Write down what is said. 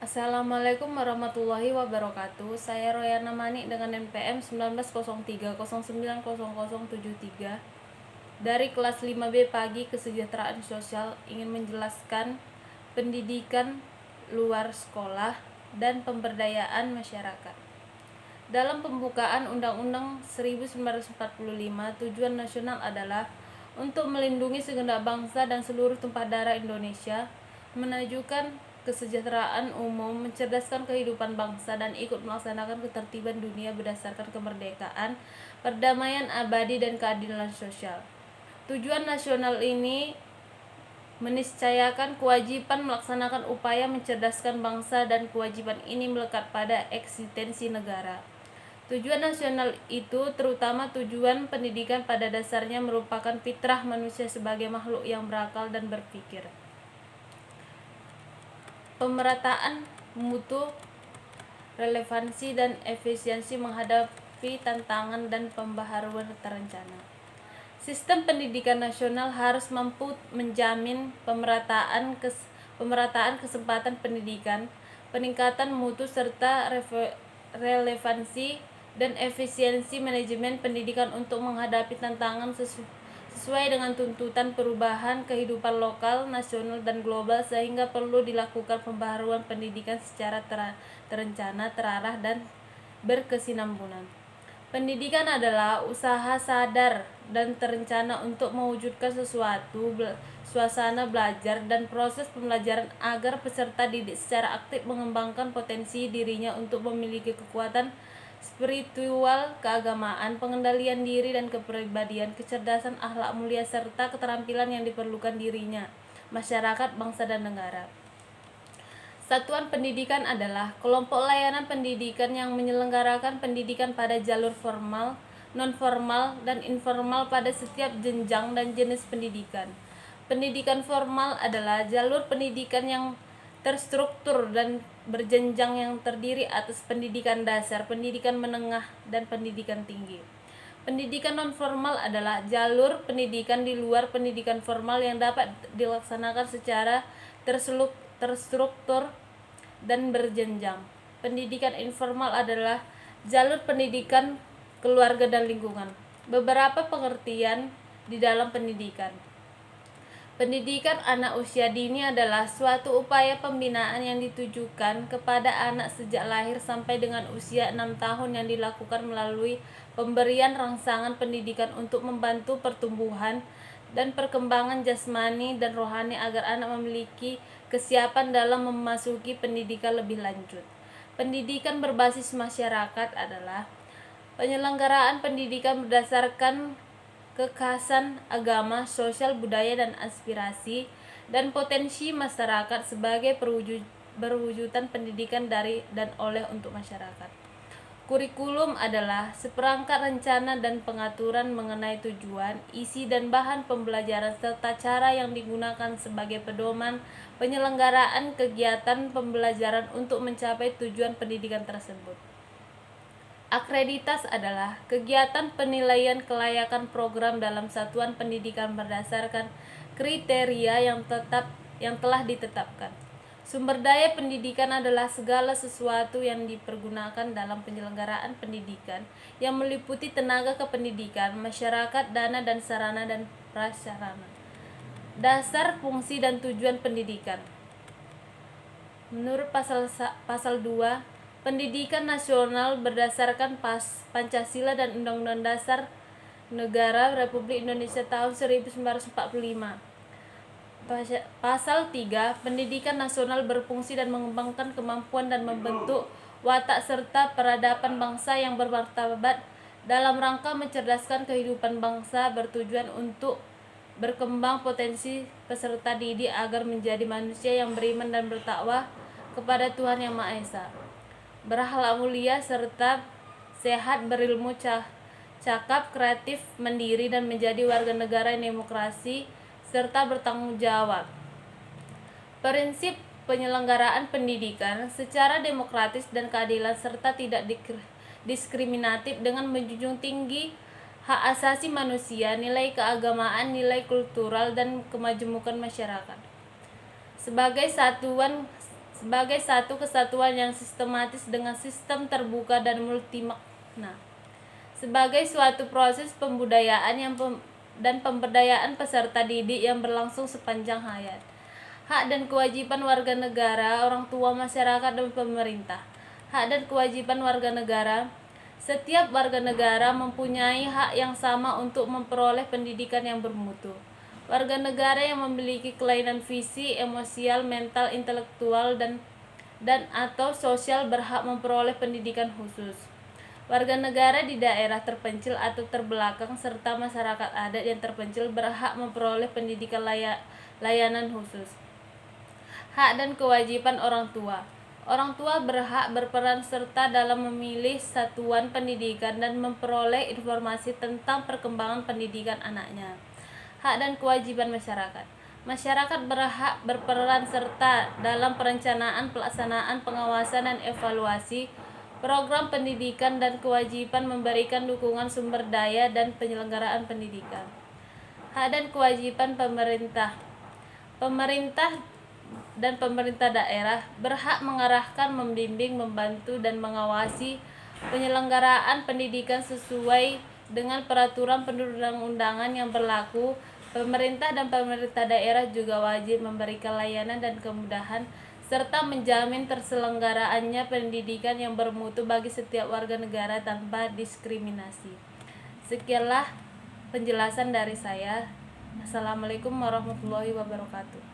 Assalamualaikum warahmatullahi wabarakatuh. Saya Royana Mani dengan NPM 1903090073 dari kelas 5B Pagi Kesejahteraan Sosial ingin menjelaskan pendidikan luar sekolah dan pemberdayaan masyarakat. Dalam pembukaan Undang-Undang 1945, tujuan nasional adalah untuk melindungi segenap bangsa dan seluruh tumpah darah Indonesia, menajukan kesejahteraan umum, mencerdaskan kehidupan bangsa, dan ikut melaksanakan ketertiban dunia berdasarkan kemerdekaan, perdamaian abadi, dan keadilan sosial. Tujuan nasional ini meniscayakan kewajiban melaksanakan upaya mencerdaskan bangsa, dan kewajiban ini melekat pada eksistensi negara. Tujuan nasional itu, terutama tujuan pendidikan, pada dasarnya merupakan fitrah manusia sebagai makhluk yang berakal dan berpikir. Pemerataan mutu, relevansi, dan efisiensi menghadapi tantangan dan pembaharuan terencana. Sistem pendidikan nasional harus mampu menjamin pemerataan kesempatan pendidikan, peningkatan mutu serta relevansi dan efisiensi manajemen pendidikan untuk menghadapi tantangan sesuai dengan tuntutan perubahan kehidupan lokal, nasional, dan global, sehingga perlu dilakukan pembaharuan pendidikan secara terencana, terarah, dan berkesinambungan. Pendidikan adalah usaha sadar dan terencana untuk mewujudkan suasana belajar dan proses pembelajaran agar peserta didik secara aktif mengembangkan potensi dirinya untuk memiliki kekuatan spiritual, keagamaan, pengendalian diri dan kepribadian, kecerdasan, akhlak mulia, serta keterampilan yang diperlukan dirinya, masyarakat, bangsa, dan negara. Satuan pendidikan adalah kelompok layanan pendidikan yang menyelenggarakan pendidikan pada jalur formal, non-formal, dan informal pada setiap jenjang dan jenis pendidikan. Pendidikan formal adalah jalur pendidikan yang terstruktur dan berjenjang yang terdiri atas pendidikan dasar, pendidikan menengah, dan pendidikan tinggi. Pendidikan non-formal adalah jalur pendidikan di luar pendidikan formal yang dapat dilaksanakan secara terstruktur dan berjenjang. Pendidikan informal adalah jalur pendidikan keluarga dan lingkungan. Beberapa pengertian di dalam pendidikan. Pendidikan anak usia dini adalah suatu upaya pembinaan yang ditujukan kepada anak sejak lahir sampai dengan usia 6 tahun yang dilakukan melalui pemberian rangsangan pendidikan untuk membantu pertumbuhan dan perkembangan jasmani dan rohani agar anak memiliki kesiapan dalam memasuki pendidikan lebih lanjut. Pendidikan berbasis masyarakat adalah penyelenggaraan pendidikan berdasarkan kekhasan agama, sosial, budaya, dan aspirasi dan potensi masyarakat sebagai perwujudan pendidikan dari dan oleh untuk masyarakat. Kurikulum adalah seperangkat rencana dan pengaturan mengenai tujuan, isi, dan bahan pembelajaran serta cara yang digunakan sebagai pedoman penyelenggaraan kegiatan pembelajaran untuk mencapai tujuan pendidikan tersebut. Akreditas adalah kegiatan penilaian kelayakan program dalam satuan pendidikan berdasarkan kriteria yang telah ditetapkan. Sumber daya pendidikan adalah segala sesuatu yang dipergunakan dalam penyelenggaraan pendidikan yang meliputi tenaga kependidikan, masyarakat, dana dan sarana dan prasarana. Dasar, fungsi, dan tujuan pendidikan. Menurut pasal 2, pendidikan nasional berdasarkan Pancasila dan Undang-Undang Dasar Negara Republik Indonesia tahun 1945. Pasal 3, pendidikan nasional berfungsi dan mengembangkan kemampuan dan membentuk watak serta peradaban bangsa yang bermartabat dalam rangka mencerdaskan kehidupan bangsa, bertujuan untuk berkembang potensi peserta didik agar menjadi manusia yang beriman dan bertakwa kepada Tuhan Yang Maha Esa, berakhlak mulia serta sehat, berilmu, cakap, kreatif, mandiri, dan menjadi warga negara yang demokrasi serta bertanggung jawab. Prinsip penyelenggaraan pendidikan secara demokratis dan keadilan serta tidak diskriminatif dengan menjunjung tinggi hak asasi manusia, nilai keagamaan, nilai kultural, dan kemajemukan masyarakat. Sebagai sebagai satu kesatuan yang sistematis dengan sistem terbuka dan multimakna, sebagai suatu proses pembudayaan dan pemberdayaan peserta didik yang berlangsung sepanjang hayat. Hak dan kewajiban warga negara, orang tua, masyarakat, dan pemerintah. Hak dan kewajiban warga negara. Setiap warga negara mempunyai hak yang sama untuk memperoleh pendidikan yang bermutu. Warga negara yang memiliki kelainan fisik, emosial, mental, intelektual, dan atau sosial berhak memperoleh pendidikan khusus. Warga negara di daerah terpencil atau terbelakang serta masyarakat adat yang terpencil berhak memperoleh pendidikan layanan khusus. Hak dan kewajiban orang tua. Orang tua berhak berperan serta dalam memilih satuan pendidikan dan memperoleh informasi tentang perkembangan pendidikan anaknya. Hak dan kewajiban masyarakat. Masyarakat berhak berperan serta dalam perencanaan, pelaksanaan, pengawasan, dan evaluasi program pendidikan dan kewajiban memberikan dukungan sumber daya dan penyelenggaraan pendidikan. Hak dan kewajiban pemerintah. Pemerintah dan pemerintah daerah berhak mengarahkan, membimbing, membantu, dan mengawasi penyelenggaraan pendidikan sesuai dengan peraturan perundang-undangan yang berlaku. Pemerintah dan pemerintah daerah juga wajib memberikan layanan dan kemudahan serta menjamin terselenggaraannya pendidikan yang bermutu bagi setiap warga negara tanpa diskriminasi. Sekianlah penjelasan dari saya. Assalamualaikum warahmatullahi wabarakatuh.